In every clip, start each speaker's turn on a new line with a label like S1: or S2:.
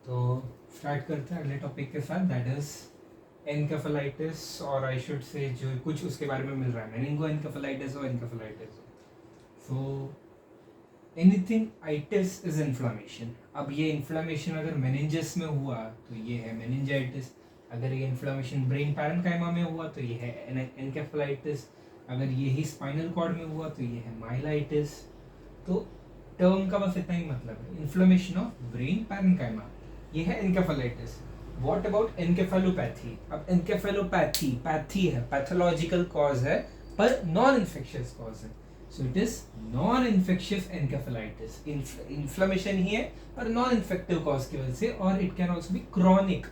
S1: तो स्टार्ट करते हैं अगले टॉपिक के साथ, दैट इज एनकेफेलाइटिस, और आई शुड से जो कुछ उसके बारे में मिल रहा है, मेनिंगो एनकेफेलाइटिस और encephalitis. So anything itis is inflammation. अब ये इन्फ्लामेशन अगर मेनिंजस में हुआ तो ये है मेनिंजाइटिस, अगर ये इन्फ्लामेशन ब्रेन पैरेन्काइमा में हुआ तो ये है एनकेफेलाइटिस, अगर ये ही स्पाइनल कॉर्ड में हुआ तो ये है माइलाइटिस। तो टर्म का बस इतना ही मतलब है, इन्फ्लेमेशन ऑफ ब्रेन पैरेन्काइमा, ये है एनकेफेलाइटिस। What about encephalopathy? अब एनकेफेलोपैथी पैथी है, पैथोलॉजिकल कॉज है, पर नॉन इन्फेक्शियस कॉज है। So it is non infectious encephalitis, inflammation ही है पर नॉन इन्फेक्टिव कॉज की वजह से, और it can also be chronic.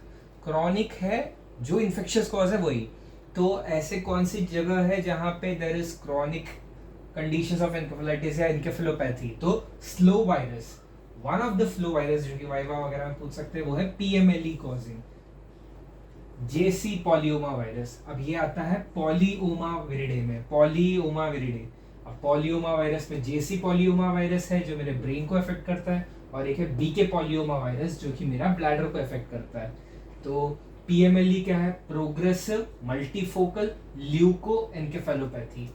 S1: Chronic है, जो इन्फेक्शियस कॉज है वही। तो ऐसे कौन सी जगह है जहां पे there is chronic conditions of encephalitis या एनकेफेलोपैथी? तो slow virus, one of the flow virus जो कि वाइवा वगैरह में पूछ सकते हैं, वो है पीएमएलई कॉजिंग जेसी पॉलियोमा वायरस। अब ये आता है पॉलीओमा विरिडे में, पॉलीओमा विरिडे। अब पॉलियोमा वायरस में जेसी पॉलियोमा वायरस है जो मेरे ब्रेन को अफेक्ट करता है, और एक है बीके पॉलियोमा वायरस जो कि मेरा ब्लैडर को अफेक्ट करता है। तो पीएमएलई क्या है? Progressive multifocal leuco encephalopathy.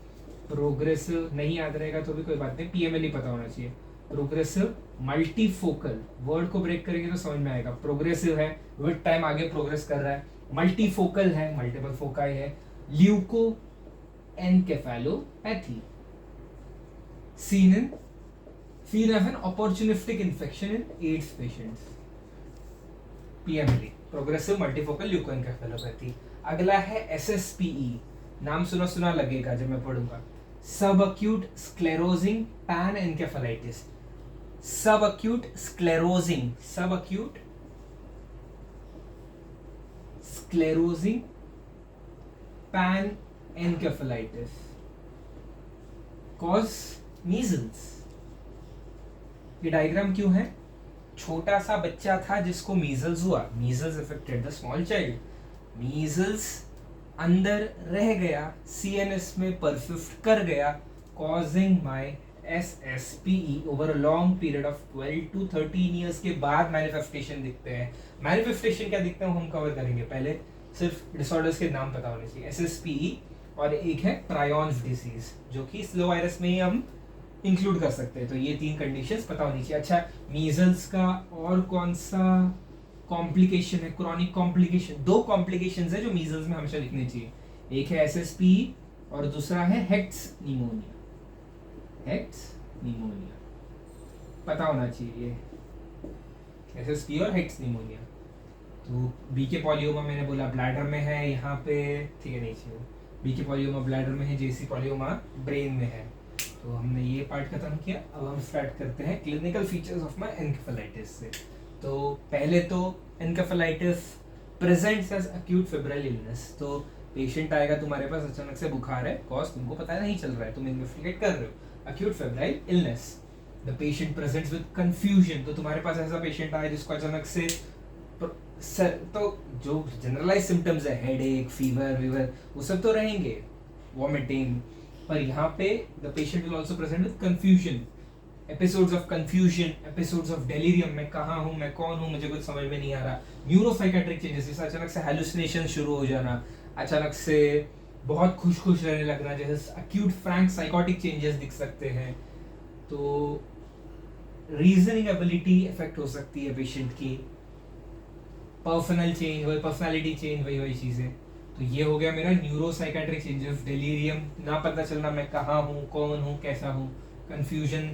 S1: Progressive नहीं याद रहेगा तो भी कोई बात नहीं, पीएमएलई पता होना चाहिए। प्रोग्रेसिव मल्टीफोकल, वर्ड को ब्रेक करेंगे तो समझ में आएगा। प्रोग्रेसिव है, विद टाइम आगे प्रोग्रेस कर रहा है। मल्टीफोकल है, मल्टीपल फोकाई है। Leukoencephalopathy seen as an opportunistic infection in AIDS patients. PMLE, progressive multifocal leukoencephalopathy. अगला है SSPE, नाम सुना सुना लगेगा जब मैं पढ़ूंगा, सब अक्यूट स्क्लेरोजिंग पैन एनकेफेलाइटिस। सब अक्यूट स्क्लेरोजिंग, सब acute sclerosing pan encephalitis, cause measles. ये डायग्राम क्यों है? छोटा सा बच्चा था जिसको मीजल्स हुआ, measles affected the small child, measles अंदर रह गया, सीएनएस में परसिस्ट कर गया, causing my SSPE over a long period of 12 to 13 years के बाद मैनिफेस्टेशन दिखते हैं। मैनिफेस्टेशन क्या दिखते हैं हम कवर करेंगे, पहले सिर्फ डिसऑर्डर्स के नाम पता होने चाहिए। SSPE, और एक है प्रायोन्स डिसीज जो कि स्लो वायरस में ही हम इंक्लूड कर सकते हैं। तो ये तीन कंडीशंस पता होनी चाहिए। अच्छा, मीजल्स का और कौन सा कॉम्प्लिकेशन है? क्रॉनिक कॉम्प्लिकेशन, दो कॉम्प्लिकेशंस है जो मीजल्स में हमेशा लिखने चाहिए, एक है SSPE और दूसरा है हेक्स निमोनिया। हेक्स निमोनिया पता होना चाहिए, SSPE और हेक्स निमोनिया। तो बीके पॉलियोमा मैंने बोला ब्लैडर में है, यहाँ पे ठीक है नहीं चाहिए, बीके पॉलियोमा ब्लैडर में है, जेसी पॉलियोमा ब्रेन में है। तो हमने ये पार्ट खत्म किया, अब हम स्टार्ट करते हैं clinical features of my encephalitis से। तो पहले तो encephalitis presents as acute febrile illness. तो पेशेंट आएगा तुम्हारे पास, अचानक से बुखार है, कॉज तुमको पता नहीं चल रहा है, तुम इन्वेस्टिगेट कर रहे हो, acute febrile illness. The patient presents with confusion. तो तुम्हारे पास ऐसा पेशेंट आए जिसको अचानक से सर, तो जो जनरलाइज सिम्टम्स है, हेडेक, फीवर वीवर, वो सब तो रहेंगे, वॉमिटिंग, पर यहाँ पे the patient will also present with confusion, episodes of confusion, episodes of delirium, मैं कहाँ हूँ, मैं कौन हूँ, मुझे कुछ समझ में नहीं आ रहा। न्यूरोसाइकेट्रिक चेंजेस, जैसे अचानक से हैलुसिनेशन शुरू हो जाना, अचानक से बहुत खुश खुश रहने लगना, जैसे अक्यूट फ्रैंक साइकोटिक चेंजेस दिख सकते हैं। तो रीजनिंग एबिलिटी इफेक्ट हो सकती है पेशेंट की, पर्सनल चेंज, वही पर्सनालिटी चेंज, वही चीजें। तो ये हो गया मेरा न्यूरोसाइकेट्रिक चेंजेस, डेलीरियम, ना पता चलना मैं कहाँ हूँ, कौन हूँ, कैसा हूँ, कंफ्यूजन,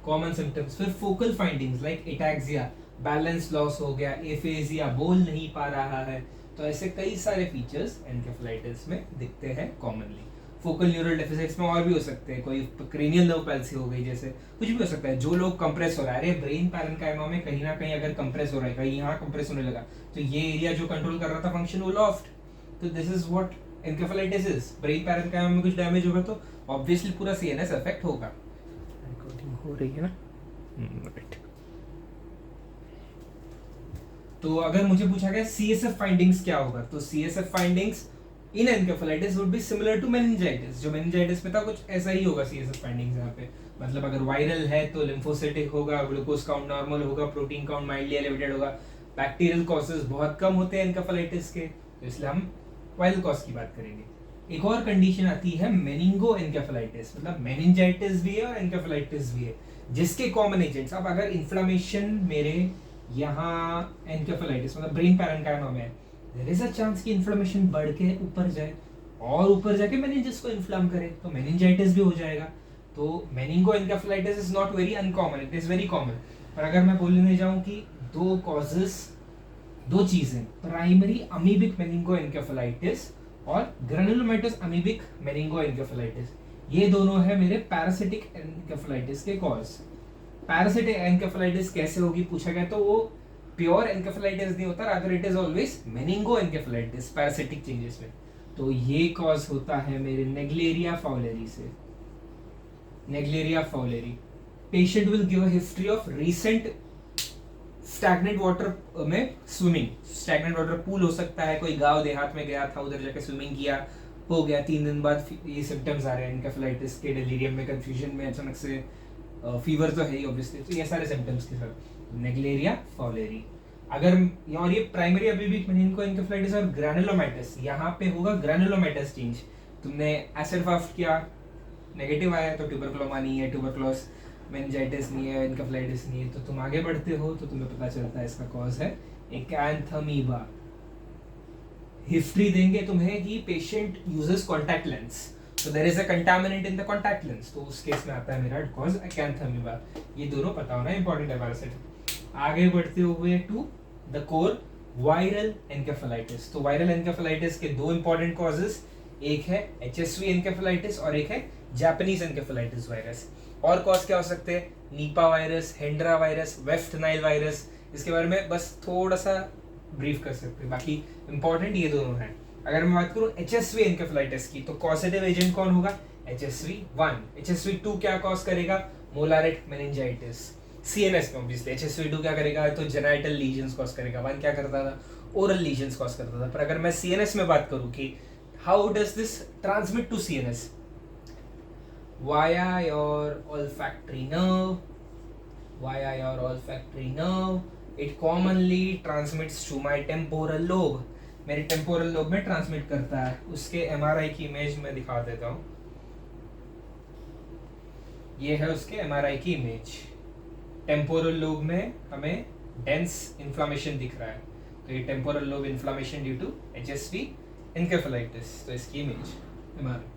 S1: कॉमन सिम्टम्स। फिर focal findings like ataxia, balance loss हो गया, एफेजिया, बोल नहीं पा रहा है। तो ऐसे कई सारे फीचर्स एनकेफेलाइटिस में दिखते हैं कॉमनली। फोकल न्यूरल डेफिसिट्स में और भी हो सकते हैं, कोई क्रेनियल नर्व पैल्सी हो गई, जैसे कुछ भी हो सकता है। जो लोग कंप्रेस हो रहा है, अरे ब्रेन पैरेन्काइमा में कहीं ना कहीं अगर कंप्रेस हो रहा है, कहीं यहाँ कंप्रेस होने लगा, तो ये एरिया जो कंट्रोल कर रहा था फंक्शन, वो लॉस्ट। तो this is what encephalitis is. Brain parenchyma में कुछ डैमेज होगा तो ऑब्वियसली पूरा सीएनएस अफेक्ट होगा। रिकॉर्डिंग हो रही है ना? राइट। तो अगर मुझे पूछा गया सीएसएफ फाइंडिंग्स क्या होगा, तो CSF findings in encephalitis would be similar to meningitis. जो मेनिंजाइटिस में था कुछ ऐसा ही होगा सीएसएफ फाइंडिंग्स यहाँ पे। मतलब अगर वायरल है तो लिम्फोसाइटिक होगा, ग्लूकोज काउंट नॉर्मल होगा, प्रोटीन काउंट माइल्डली एलिवेटेड होगा, बैक्टीरियल कॉजेज बहुत कम होते हैं एनकेफेलाइटिस के, तो इसलिए हम वायरल कॉज की बात करेंगे। एक और कंडीशन आती है मेनिंगो एनकेफेलाइटिस, मतलब मेनिंजाइटिस भी है और एनकेफेलाइटिस भी है, जिसके कॉमन एजेंट्स, अब अगर इन्फ्लेमेशन मेरे यहाँ एनकेफेलाइटिस मतलब ब्रेन पैरेन्काइमा में, देयर इज अ चांस कि इन्फ्लेमेशन बढ़ के ऊपर जाए और ऊपर जाके मेनिंजेस को इन्फ्लाम करे, तो मेनिंजाइटिस भी हो जाएगा। तो meningoencephalitis is not very uncommon, it is very common. पर अगर मैं बोलने जाऊं कि दो कॉजेस, दो चीजें, प्राइमरी अमीबिक मेनिंगो एनकेफेलाइटिस और ग्रेनुलोमेटस अमीबिक मेनिंगो एनकेफेलाइटिस, ये दोनों है मेरे पैरासिटिक एनकेफेलाइटिस के कॉज। पैरासिटिक एनकेफेलाइटिस कैसे होगी पूछा गया, तो वो प्योर एनकेफेलाइटिस नहीं होता, rather it is always meningoencephalitis parasitic changes में। तो ये कॉज होता है मेरे नेग्लेरिया फाउलेरी से। Naegleria fowleri, patient will give a history of recent stagnant water में स्विमिंग, स्टैग्नेंट वाटर पूल हो सकता है, कोई गांव देहात में गया था, उधर जाके स्विमिंग किया, हो गया 3 दिन बाद ये सिम्टम्स आ रहे हैं एनकेफेलाइटिस के, डेलीरियम में, कंफ्यूजन में, अचानक से फीवर तो है ही ऑब्वियसली, तो ये सारे सिम्टम्स के साथ नेग्लेरिया फाउलेरी। अगर और ये प्राइमरी अमीबिक मेनिंगो एनकेफेलाइटिस और ग्रैनुलोमाइटिस, यहाँ पे होगा ग्रैनुलोमाइटिस चेंज। तुमने एसिड फास्ट किया, नेगेटिव आया तो ट्यूबरकुलोमा नहीं है, ट्यूबरकुलोस मेनिंजाइटिस नहीं है, एनकेफेलाइटिस नहीं है, तो तुम आगे बढ़ते हो तो तुम्हें पता चलता है इसका कॉज है एक्यांथमीबा। हिस्ट्री देंगे तुम्हें कि पेशेंट यूजेस कॉन्टैक्ट लेंस, तो there is a contaminant in the contact lens, तो उस केस में आता है मेरा कॉज एक्यांथमीबा। ये दोनों पता होना इंपॉर्टेंट है पैरासिट। आगे बढ़ते हुए to the core, viral encephalitis. तो वायरल एनकेफेलाइटिस के दो इंपॉर्टेंट कॉजेस, एक है एचएसवी एनकेफेलाइटिस और एक है जापानीज एनकेफेलाइटिस वायरस। और कॉज क्या हो सकते हैं, Nipah virus, Hendra virus, West Nile virus, इसके बारे में बस थोड़ा सा ब्रीफ कर सकते हैं, बाकी इंपॉर्टेंट ये दोनों हैं। अगर मैं बात करूं एचएसवी एनकेफेलाइटिस की, तो कॉजेटिव एजेंट कौन होगा, HSV1। HSV2 क्या कॉज करेगा, मोलारिक मेनिंजाइटिस। सीएनएस में ऑब्वियसली HSV2 क्या करेगा, तो जेनाइटल लीजन्स कॉज करेगा। 1 क्या करता था, ओरल लीजन्स कॉज करता था। पर अगर मैं सीएनएस में बात करूं कि how does this transmit to CNS, via your olfactory nerve, via your olfactory nerve, it commonly transmits to my temporal lobe। मेरे टेम्पोरल लोब में ट्रांसमिट करता है। उसके एमआरआई की इमेज में दिखा देता हूँ, ये है उसके एमआरआई की इमेज। टेम्पोरल लोब में हमें डेंस इन्फ्लामेशन दिख रहा है, तो ये temporal lobe inflammation due to HSV encephalitis, तो इसकी इमेज एमआरआई।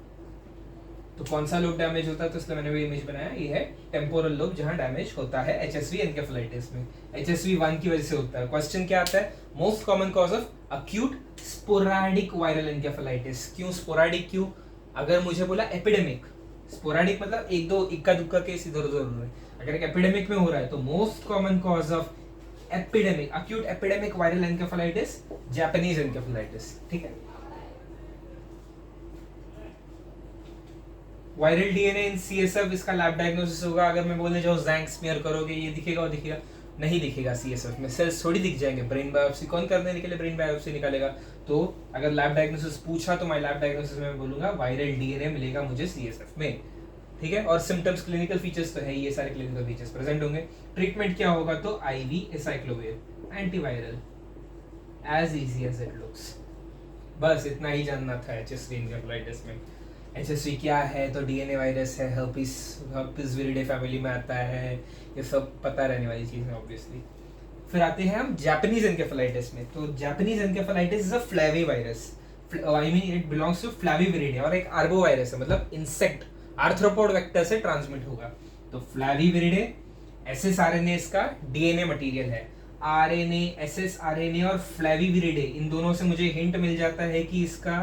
S1: तो कौन सा लोब डैमेज होता है, तो इसलिए मैंने वो इमेज बनाया, ये है टेम्पोरल लोब जहां डैमेज होता है HSV एनकेफेलाइटिस में। HSV1 की वजह से होता है। क्वेश्चन क्या आता है, most common cause of acute sporadic viral encephalitis. क्यों स्पोराडिक, क्यों? अगर मुझे बोला एपिडेमिक, स्पोराडिक मतलब एक दो इक्का दुक्का केस इधर उधर हो रहे हैं, अगर एक एपिडेमिक में हो रहा है तो most common cause of epidemic, acute epidemic viral encephalitis, Japanese encephalitis. ठीक है, वायरल डीएनए इन सीएसएफ, इसका लैब डायग्नोसिस होगा। अगर मैं बोलने जाऊँ जैंक स्मीयर करोगे, ये दिखेगा और दिखेगा, नहीं दिखेगा। सीएसएफ में सेल्स थोड़ी दिख जाएंगे। ब्रेन बायोप्सी कौन करने के लिए ब्रेन बायोप्सी निकालेगा, तो अगर लैब डायग्नोसिस पूछा तो मैं लैब डायग्नोसिस में बोलूंगा वायरल डीएनए मिलेगा मुझे सीएसएफ में। ठीक है, और सिम्टम्स, क्लिनिकल फीचर्स तो है, ये सारे क्लिनिकल फीचर्स प्रेजेंट होंगे। ट्रीटमेंट क्या होगा, तो IV acyclovir, antiviral, as easy as it looks. बस इतना ही जानना था HSV एनकेफेलाइटिस में। HSV क्या है, तो डीएनए वायरस है, हर्पिस विरिडे फैमिली में आता है, ये सब पता रहने वाली चीज़ है ऑब्वियसली। फिर आते हैं हम जापानीज एनकेफेलाइटिस में। तो Japanese encephalitis is a flavivirus, I mean it belongs to Flaviviridae, और एक आर्बो वायरस है, मतलब इंसेक्ट आर्थ्रोपोड वेक्टर से ट्रांसमिट होगा। तो फ्लैवीविरिडे, SSRNA इसका डीएनए मटेरियल है। RNA, SSRNA और फ्लैवीविरिडे, इन दोनों से मुझे हिंट मिल जाता है कि इसका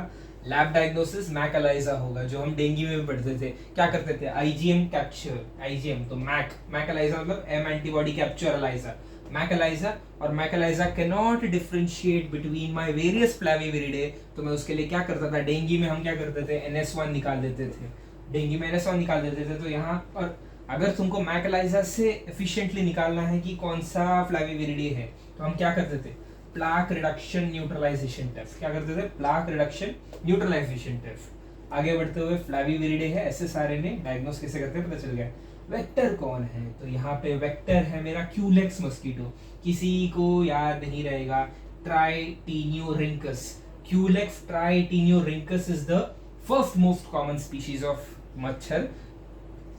S1: लैब डायग्नोसिस मैक एलाइजा होगा, जो हम डेंगू में भी पढ़ते थे। क्या करते थे, IgM कैप्चर, IgM, तो मैक एलाइजा मतलब M antibody capture ELISA, MAC ELISA. और MAC ELISA can not differentiate between my various Flaviviridae, तो मैं उसके लिए क्या करता था, डेंगू में हम क्या करते थे, NS1 निकाल देते थे, डेंगू में NS1 निकाल देते थे। तो यहाँ और अगर तुमको मैक एलाइजा से एफिशिएंटली निकालना है कि कौन सा फ्लैवीविरिडे है, तो हम क्या करते थे, प्लाक रिडक्शन न्यूट्रलाइजेशन टेस्ट, क्या करते थे, प्लाक रिडक्शन न्यूट्रलाइजेशन टेस्ट। आगे बढ़ते हुए फ्लैवीविरिडे है, SSRNA, डायग्नोस कैसे करते हैं पता चल गया। वेक्टर कौन है? तो यहाँ पे वेक्टर है मेरा क्यूलेक्स मस्कीटो। किसी को याद नहीं रहेगा, tritaeniorhynchus. Culex tritaeniorhynchus is the first most common species of मच्छर।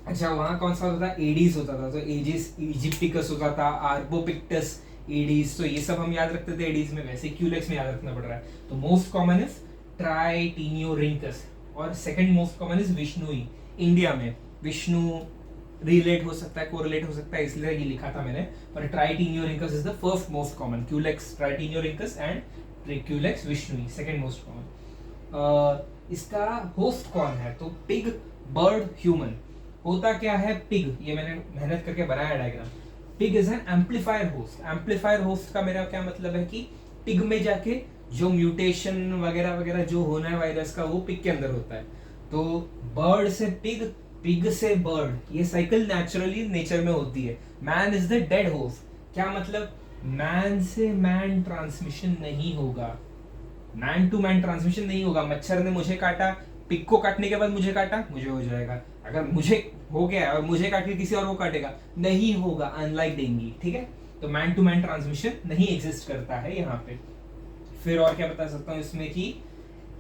S1: अच्छा, वहां कौन सा होता था? एडीज होता था। तो एजिस इजिप्टिकस होता था, आर्बोपिक्टस, एडीज। तो ये सब हम याद रखते थे एडीज में, वैसे क्यूलेक्स में याद रखना पड़ रहा है। तो मोस्ट कॉमन इज ट्राइटीनियोरिंकस और second most common is Vishnoi. India में विष्णु रिलेट हो सकता है, कोरिलेट हो सकता है, इसलिए ये लिखा था मैंने। पर tritaeniorhynchus is the first most common, Culex tritaeniorhynchus and Culex vishnui second most common. इसका होस्ट कौन है? तो पिग, बर्ड, ह्यूमन। होता क्या है पिग? ये मैंने मेहनत करके बनाया diagram. Pig is an amplifier host. Amplifier host का मेरा क्या मतलब है कि पिग में जाके जो म्यूटेशन वगैरह वगैरह जो होना है वायरस का, वो पिग के अंदर होता है। तो बर्ड से पिग, पिग से बर्ड, ये साइकिल नेचुरली नेचर में होती है। Man is the dead host. क्या मतलब? मैन से मैन ट्रांसमिशन नहीं होगा, मैन टू मैन ट्रांसमिशन नहीं होगा। मच्छर ने मुझे काटा, पिग को काटने के बाद मुझे काटा, मुझे हो जाएगा। अगर मुझे हो गया और मुझे काट के किसी और को काटेगा, नहीं होगा, अनलाइक डेंगू। ठीक है, तो मैन टू मैन ट्रांसमिशन नहीं एग्जिस्ट करता है यहाँ पे। फिर और क्या बता सकता हूँ इसमें कि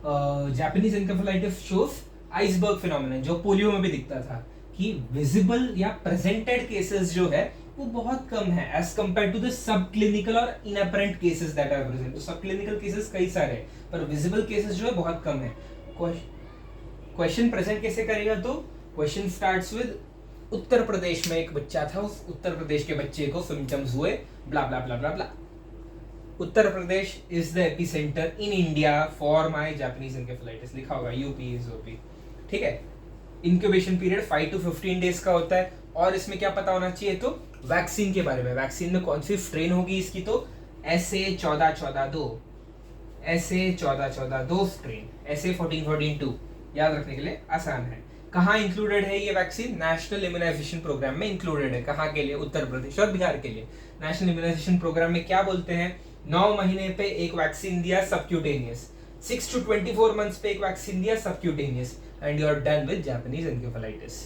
S1: जापानीज एन्केफेलाइटिस शोज आइसबर्ग फिनोमेनन, जो पोलियो में भी दिखता था कि विजिबल या प्रेजेंटेड केसेस जो है वो बहुत कम है as compare to the subclinical और inapparent cases that are present. तो सब क्लिनिकल केसेस कई सारे हैं, पर विजिबल केसेस जो है बहुत कम है। क्वेश्चन प्रेजेंट कैसे करेगा? तो question starts with Uttar Pradesh में एक बच्चा था, उस उत्तर प्रदेश के बच्चे को सिम्टम्स हुए, blah blah blah blah blah. Uttar Pradesh is the epicentre in India for my Japanese encephalitis, लिखा होगा यूपी इज ओपी। ठीक है, इंक्यूबेशन पीरियड 5 to 15 डेज का होता है। और इसमें क्या पता होना चाहिए? तो वैक्सीन के बारे में, वैक्सीन में कौन सी स्ट्रेन होगी इसकी? तो SA1414-2, SA1414-2 स्ट्रेन, SA1414-2 याद रखने के लिए आसान है। कहाँ इंक्लूडेड है ये वैक्सीन? नेशनल इम्यूनाइजेशन प्रोग्राम में इंक्लूडेड है। कहाँ के लिए? उत्तर प्रदेश और बिहार के लिए। नेशनल इम्यूनाइजेशन प्रोग्राम में क्या बोलते हैं? 9 महीने पे एक वैक्सीन दिया सबक्यूटेनियस, 6 to 24 मंथ्स पे एक वैक्सीन दिया subcutaneous, and you are done with Japanese encephalitis.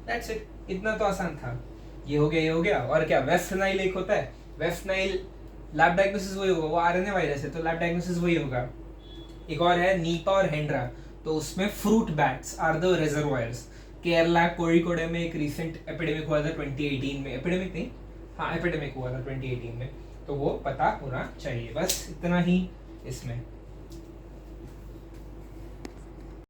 S1: That's it, इतना तो आसान था। ये हो गया, ये हो गया। और क्या? वेस्ट नाइल एक होता है, वेस्ट नाइल लैब डायग्नोसिस वही होगा, वो आरएनए वायरस है तो लैब डायग्नोसिस वही होगा। एक और है नीपा और हेंड्रा, तो उसमें fruit bats are the reservoirs. Kerala Kozhikode में एक रिसेंट एपिडेमिक हुआ था 2018 में, एपिडेमिक नहीं, हाँ एपिडेमिक हुआ था 2018 में, तो वो पता होना चाहिए। बस इतना ही इसमें।